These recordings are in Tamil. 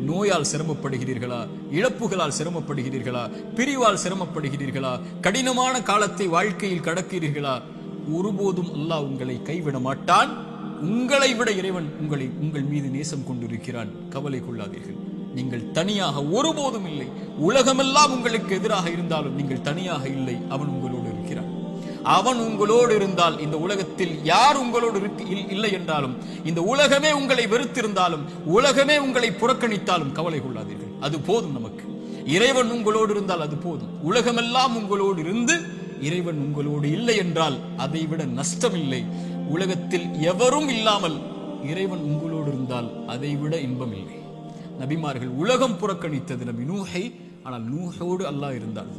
நோயால் சிரமப்படுகிறீர்களா, இழப்புகளால் சிரமப்படுகிறீர்களா, பிரிவால் சிரமப்படுகிறீர்களா, கடினமான காலத்தை வாழ்க்கையில் கடக்கிறீர்களா, ஒருபோதும் அல்லாஹ் உங்களை கைவிட மாட்டான். உங்களை விட இறைவன் உங்கள் மீது நேசம் கொண்டிருக்கிறான். கவலை கொள்ளாதீர்கள். நீங்கள் தனியாக ஒருபோதும் இல்லை. உலகமெல்லாம் உங்களுக்கு எதிராக இருந்தாலும் நீங்கள் தனியாக இல்லை. அவன் உங்களோடு இருக்கிறான். அவன் உங்களோடு இருந்தால் இந்த உலகத்தில் யார் உங்களோடு இல்லை என்றாலும், இந்த உலகமே உங்களை வெறுத்திருந்தாலும், உலகமே உங்களை புறக்கணித்தாலும் கவலை கொள்ளாதீர்கள். அது போதும் நமக்கு. இறைவன் உங்களோடு இருந்தால் அது போதும். உலகமெல்லாம் உங்களோடு இருந்து இறைவன் உங்களோடு இல்லை என்றால் அதைவிட நஷ்டம் இல்லை. உலகத்தில் எவரும் இல்லாமல் இறைவன் உங்களோடு இருந்தால் அதைவிட இன்பம் இல்லை. நபிமார்கள் உலகம் புறக்கணித்தது நபி நூஹை, ஆனால் நூஹோடு அல்லாஹ் இருந்தான்.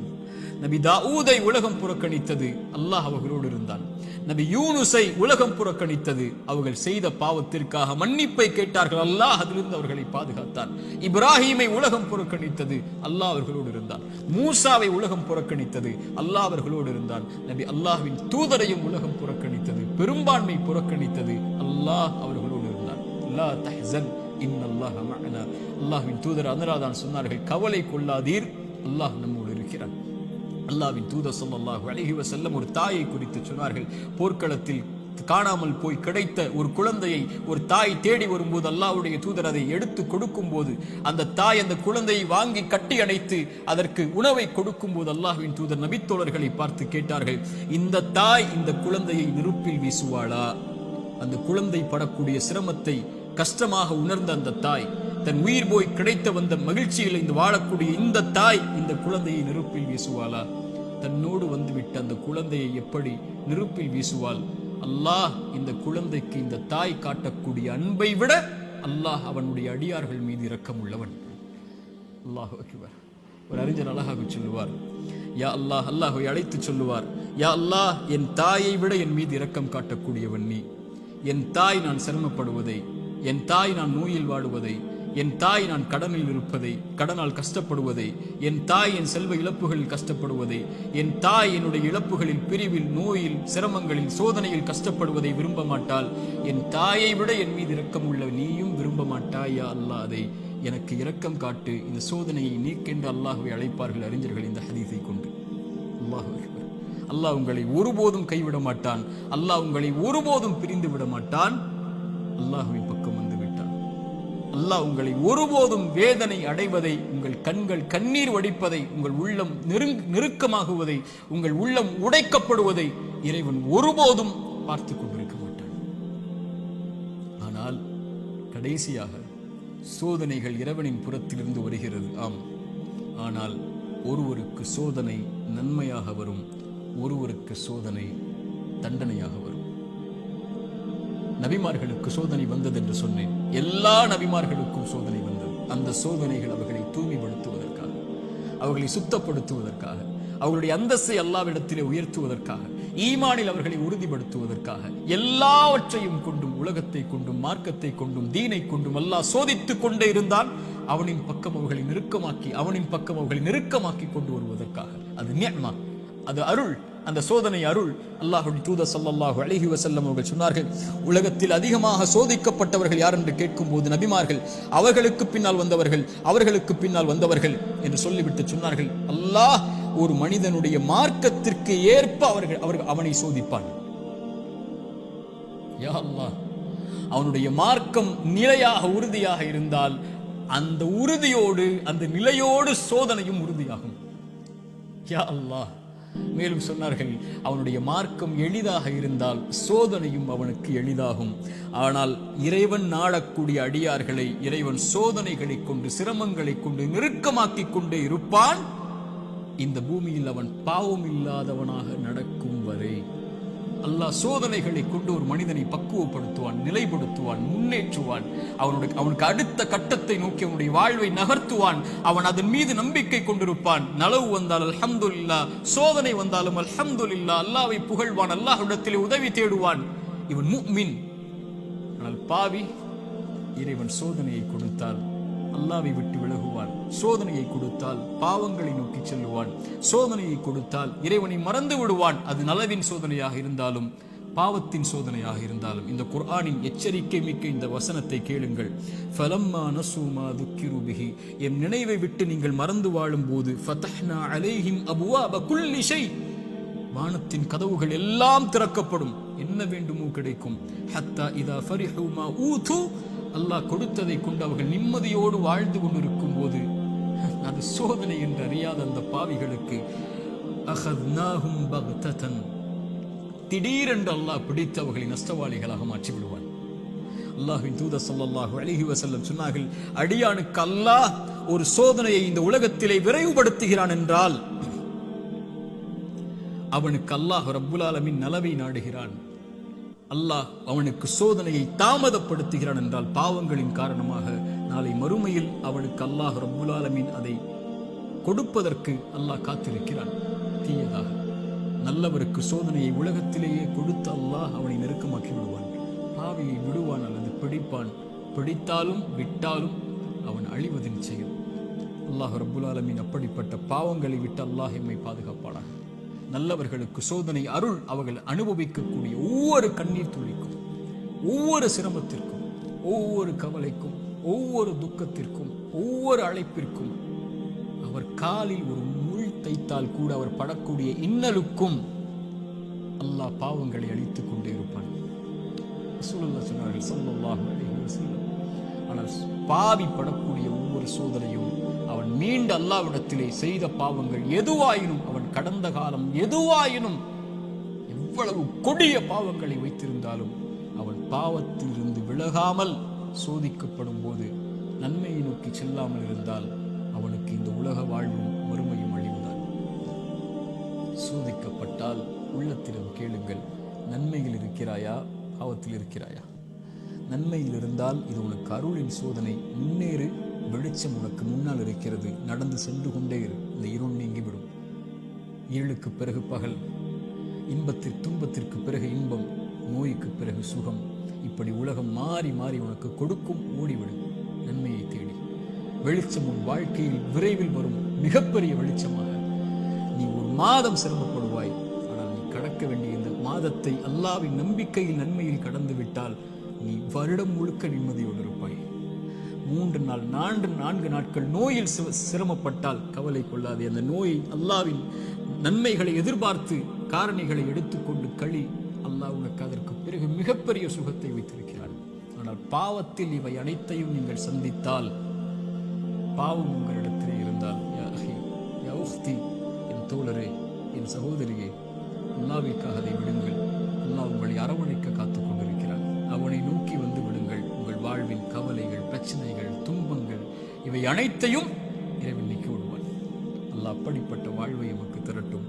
நபி தாவூதை உலகம் புறக்கணித்தது, அல்லாஹ் அவர்களோடு இருந்தான். நபி யூனுஸை உலகம் புறக்கணித்தது, அவர்கள் செய்த பாவத்திற்காக மன்னிப்பை கேட்டார்கள், அல்லாஹ் அதிலிருந்து அவர்களை பாதுகாத்தான். இப்ராஹீமை உலகம் புறக்கணித்தது, அல்லாஹ் அவர்களோடு இருந்தான். மூசாவை உலகம் புறக்கணித்தது, அல்லாஹ் அவர்களோடு இருந்தான். நபி அல்லாஹ்வின் தூதரையும் உலகம் புறக்கணித்தது, பெரும்பான்மை புறக்கணித்தது, அல்லாஹ் அவர்களோடு இருந்தான். லா தஹ்சன் இன்னல்லாஹ மஅனா. அல்லாஹ்வின் தூதர் அதனால்தான் சொன்னார்கள், கவலை கொள்ளாதீர், அல்லாஹ் நம்மோடு இருக்கிறான். அல்லாஹ்வின் தூதர் ஸல்லல்லாஹு அலைஹி வஸல்லம் ஒரு தாயை குறித்து சொன்னார்கள். போர்க்களத்தில் காணாமல் போய் கிடைத்த ஒரு குழந்தையை ஒரு தாய் தேடி வரும்போது அல்லாஹ்வுடைய தூதர் அதை எடுத்து கொடுக்கும் போது அந்த தாய் அந்த குழந்தையை வாங்கி கட்டி அணைத்து அதற்கு உணவை கொடுக்கும் போது அல்லாஹ்வின் தூதர் நபித்தோழர்களை பார்த்து கேட்டார்கள், இந்த தாய் இந்த குழந்தையை நெருப்பில் வீசுவாளா? அந்த குழந்தை படக்கூடிய சிரமத்தை கஷ்டமாக உணர்ந்த அந்த தாய், தன் உயிர் போய் கிடைத்த வந்த மகிழ்ச்சியில் இந்த வாழக்கூடிய இந்த தாய் இந்த குழந்தையை நெருப்பில் வீசுவாளா? தன்னோடு வந்துவிட்ட அந்த குழந்தையை எப்படி நெருப்பில் வீசுவாள்? அல்லாஹ் இந்த குழந்தைக்கு இந்த தாய் காட்டக்கூடிய அன்பை விட அல்லாஹ் அவனுடைய அடியார்கள் மீது இரக்கம் உள்ளவன். அல்லாஹ் அக்பர். ஒரு அறிஞர் அழகாக சொல்லுவார், யா அல்லாஹ், அல்லாஹ்வை அழைத்து சொல்லுவார், யா அல்லாஹ், என் தாயை விட என் மீது இரக்கம் காட்டக்கூடியவன் நீ. என் தாய் நான் சிரமப்படுவதை, என் தாய் நான் நோயில் வாடுவதை, என் தாய் நான் கடனில் இருப்பதை, கடனால் கஷ்டப்படுவதை, என் தாய் என் செல்வ இழப்புகளில் கஷ்டப்படுவதை, என் தாய் என்னுடைய இழப்புகளில், பிரிவில், நோயில், சிரமங்களில், சோதனையில் கஷ்டப்படுவதை விரும்ப மாட்டாள். என் தாயை விட என் மீது இரக்கம் உள்ள நீயும் விரும்ப மாட்டாயா அல்லாஹ், அதை எனக்கு இரக்கம் காட்டு, இந்த சோதனையை நீக்கென்று அல்லாஹ்வை அழைப்பார்கள் அறிஞர்கள் இந்த ஹதீஸை கொண்டு. அல்லாஹ் அக்பர். அல்லாஹ் உங்களை ஒருபோதும் கைவிட மாட்டான். அல்லாஹ் உங்களை ஒருபோதும் பிரிந்து விட மாட்டான். அல்லாஹ்வின் பக்கம் வந்து விட்டான். அல்லாஹ் உங்களை ஒருபோதும் வேதனை அடைவதை, உங்கள் கண்கள் கண்ணீர் வடிப்பதை, உங்கள் உள்ளம் நெருக்கமாகுவதை, உங்கள் உள்ளம் உடைக்கப்படுவதை இறைவன் ஒருபோதும் பார்த்து கொண்டிருக்க மாட்டான். ஆனால் கடைசியாக சோதனைகள் இறைவனின் புறத்திலிருந்து வருகிறது. ஆம், ஆனால் ஒருவருக்கு சோதனை நன்மையாக வரும், ஒருவருக்கு சோதனை தண்டனையாக வரும். நபிமார்களுக்கு சோதனை வந்தது என்று சொன்னேன். எல்லா நபிமார்களுக்கும் சோதனை வந்தது. அந்த சோதனைகள் அவர்களை தூய்மைப்படுத்துவதற்காக, அவர்களை சுத்தப்படுத்துவதற்காக, அவர்களுடைய அந்தஸ்தை அல்லாஹ்விடத்திலே உயர்த்துவதற்காக, ஈமானில் அவர்களை உறுதிப்படுத்துவதற்காக, எல்லாவற்றையும் கொண்டும், உலகத்தை கொண்டும், மார்க்கத்தை கொண்டும், தீனை கொண்டும் அல்லாஹ் சோதித்துக் கொண்டே இருந்தான். அவனின் பக்கம் அவர்களை நெருக்கமாக்கி, அவனின் பக்கம் அவர்களை நெருக்கமாக்கி கொண்டு வருவதற்காக. அது நிஅமா, அது அருள். அந்த சோதனை அருள். அல்லாஹ்வுடைய தூதர் ஸல்லல்லாஹு அலைஹி வஸல்லம் அவர்கள் சொன்னார்கள், உலகத்தில் அதிகமாக சோதிக்கப்பட்டவர்கள் யார் என்று கேட்கும் போது நபிமார்கள், அவர்களுக்கு பின்னால் வந்தவர்கள், அவர்களுக்கு பின்னால் வந்தவர்கள் என்று சொல்லிவிட்டு சொன்னார்கள், அல்லாஹ் ஒரு மனிதனுடைய மார்க்கத்திற்கு ஏற்ப அவனை சோதிப்பான். யா அல்லாஹ், அவனுடைய மார்க்கம் நிலையாக உறுதியாக இருந்தால் அந்த உறுதியோடு, அந்த நிலையோடு சோதனையும் உறுதியாகும். யா அல்லாஹ். மேலும் சொன்னார்கள், அவனுடைய மார்க்கம் எளிதாக இருந்தால் சோதனையும் அவனுக்கு எளிதாகும். ஆனால் இறைவன் நாடக்கூடிய அடியார்களை இறைவன் சோதனைகளை கொண்டு, சிரமங்களை கொண்டு நெருக்கமாக்கி கொண்டே இருப்பான். இந்த பூமியில் அவன் பாவம் இல்லாதவனாக நடக்கும் வரை அல்லாஹ் சோதனைகளை கொண்டு ஒரு மனிதனை பக்குவப்படுத்துவான், நிலைப்படுத்துவான், முன்னேற்றுவான். அவனுக்கு அடுத்த கட்டத்தை நோக்கி அவனுடைய வாழ்வை நகர்த்துவான். அவன் அதன் மீது நம்பிக்கை கொண்டிருப்பான். நலவு வந்தால் அல்ஹம்துலில்லாஹ், சோதனை வந்தாலும் அல்ஹம்துலில்லாஹ், அல்லாஹ்வை புகழ்வான், அல்லாஹ்விடத்திலே உதவி தேடுவான். இவன் முஃமின். ஆனால் பாவி, இறைவன் சோதனையை கொடுத்தால் அல்லாஹ்வை விட்டு விலகுவான். சோதனையை கொடுத்தால் பாவங்களை நோக்கி செல்லுவான். சோதனையை கொடுத்தால் இறைவனை மறந்து விடுவான். அது நலவின் சோதனையாக இருந்தாலும் பாவத்தின் சோதனையாக இருந்தாலும் இந்த குர்ஆனின் எச்சரிக்கை மிக்க இந்த வசனத்தை கேளுங்கள். ஃபலம்மா நஸூ மா துக்கிரு பிஹி, என் நினைவை விட்டு நீங்கள் மறந்து வாழும் போது ஃபதஹ்னா அலைஹிம் அபுவாப குல்லி ஷை, வானத்தின் கதவுகள் எல்லாம் திறக்கப்படும், என்ன வேண்டுமோ கிடைக்கும். ஹத்தா இதா ஃபரிஹு மா ஊது, அல்லாஹ் கொடுத்ததை கொண்டு அவர்கள் நிம்மதியோடு வாழ்ந்து கொண்டிருக்கும் போது அது சோதனை என்று அறியாத அந்த பாவிகளுக்கு அஹத்னாஹும் பக்ததன், திடீரென்று அல்லாஹ் பிடித்து அவர்களை நஷ்டவாளிகளாக மாற்றி விடுவான். அல்லாஹ்வின் தூதர் ஸல்லல்லாஹு அலைஹி வஸல்லம் சொன்னார்கள், அடியானுக்கு அல்லாஹ் ஒரு சோதனையை இந்த உலகத்திலே விரைவுபடுத்துகிறான் என்றால் அவனுக்கு அல்லாஹ் ரப்புல் ஆலமீன் நலவை நாடுகிறான். அல்லாஹ் அவனுக்கு சோதனையை தாமதப்படுத்துகிறான் என்றால் பாவங்களின் காரணமாக நாளை மறுமையில் அவனுக்கு அல்லாஹ் ரப்புல் ஆலமீன் அதை கொடுப்பதற்கு அல்லாஹ் காத்திருக்கிறான். தீயதாக நல்லவருக்கு சோதனையை உலகத்திலேயே கொடுத்து அல்லாஹ் அவனை நெருக்கமாக்கி விடுவான். பாவியை விடுவான் அல்லது பிடிப்பான். பிடித்தாலும் விட்டாலும் அவன் அழிவது நிச்சயம். அல்லாஹ் ரப்புல் ஆலமீன் அப்படிப்பட்ட பாவங்களை விட்டு அல்லாஹ் எம்மை பாதுகாப்பானாக. நல்லவர்களுக்கு சோதனை அருள் அவர்கள் அனுபவிக்கக்கூடிய ஒவ்வொரு கண்ணீர் துளிக்கும், ஒவ்வொரு சிரமத்திற்கும், ஒவ்வொரு கவலைக்கும், ஒவ்வொரு துக்கத்திற்கும், ஒவ்வொரு அழைப்பிற்கும், அவர் காலில் ஒரு முள் தைத்தால் கூட அவர் படக்கூடிய இன்னலுக்கும் அல்லாஹ் பாவங்களை அழித்துக் கொண்டே இருப்பான். ரசூலுல்லாஹ் சொன்னார்கள் ஸல்லல்லாஹு அலைஹி வஸல்லம், ஆனால் பாவி படக்கூடிய ஒவ்வொரு சோதனையும் அவன் மீண்டு அல்லாஹ்விடத்திலே செய்த பாவங்கள் எதுவாயினும், அவன் கடந்த காலம் எதுவாயினும், எவ்வளவு கொடிய பாவங்களை வைத்திருந்தாலும் அவன் பாவத்திலிருந்து விலகாமல் சோதிக்கப்படும் போது நன்மையை நோக்கி செல்லாமல் இருந்தால் அவனுக்கு இந்த உலக வாழ்வும் மறுமையும் அழிவுதான். சோதிக்கப்பட்டால் உள்ளத்திடம் கேளுங்கள், நன்மையில் இருக்கிறாயா, பாவத்தில் இருக்கிறாயா? நன்மையில் இருந்தால் இது உனக்கு அருளின் சோதனை, முன்னேறு, வெளிச்சம் உனக்கு முன்னால் இருக்கிறது, நடந்து சென்று கொண்டே இரு, இந்த இருள் நீங்கிவிடும். இருளுக்கு பிறகு பகல், துன்பத்திற்கு பிறகு இன்பம், நோய்க்கு பிறகு சுகம், இப்படி உலகம் மாறி மாறி உனக்கு கொடுக்கும். ஓடிவிடும் நன்மையை தேடி. வெளிச்சம் உன் வாழ்க்கையில் விரைவில் வரும், மிகப்பெரிய வெளிச்சமாக. நீ ஒரு மாதம் சிரமப்படுவாய், ஆனால் நீ கடக்க வேண்டிய இந்த மாதத்தை அல்லாஹ்வின் நம்பிக்கையில் நன்மையில் கடந்து விட்டால் நீ வருடம் முழுக்க நிம்மதியோடு இருப்பாய். 3 நாள் 4 நாட்கள் நோயில் சிரமப்பட்டால் கவலை கொள்ளாதே. அந்த நோயை அல்லாஹ்வின் நன்மைகளை எதிர்பார்த்து காரணிகளை எடுத்துக்கொண்டு களி, அல்லாஹ் உனக்கு அதற்கு பிறகு மிகப்பெரிய சுகத்தை வைத்திருக்கிறான். ஆனால் பாவத்தில் இவை அனைத்தையும் நீங்கள் சந்தித்தால், பாவம் உங்களிடத்திலே இருந்தால், யா அஹி யா உக்தி, என் தோழரே, என் சகோதரியே, அல்லாஹ்விற்காக அதை விடுங்கள். அல்லாஹ் உங்களை அரவணைக்க காத்துக் கொண்டிருக்கிறான். அவனை நோக்கி வந்து விடுங்கள். உங்கள் வாழ்வின் கவலைகள், பிரச்சனைகள், துன்பங்கள் இவை அனைத்தையும் இறைவன் நீக்கி விடுவான். அல்லாஹ் அப்படிப்பட்ட வாழ்வை எமக்கு தரட்டும்.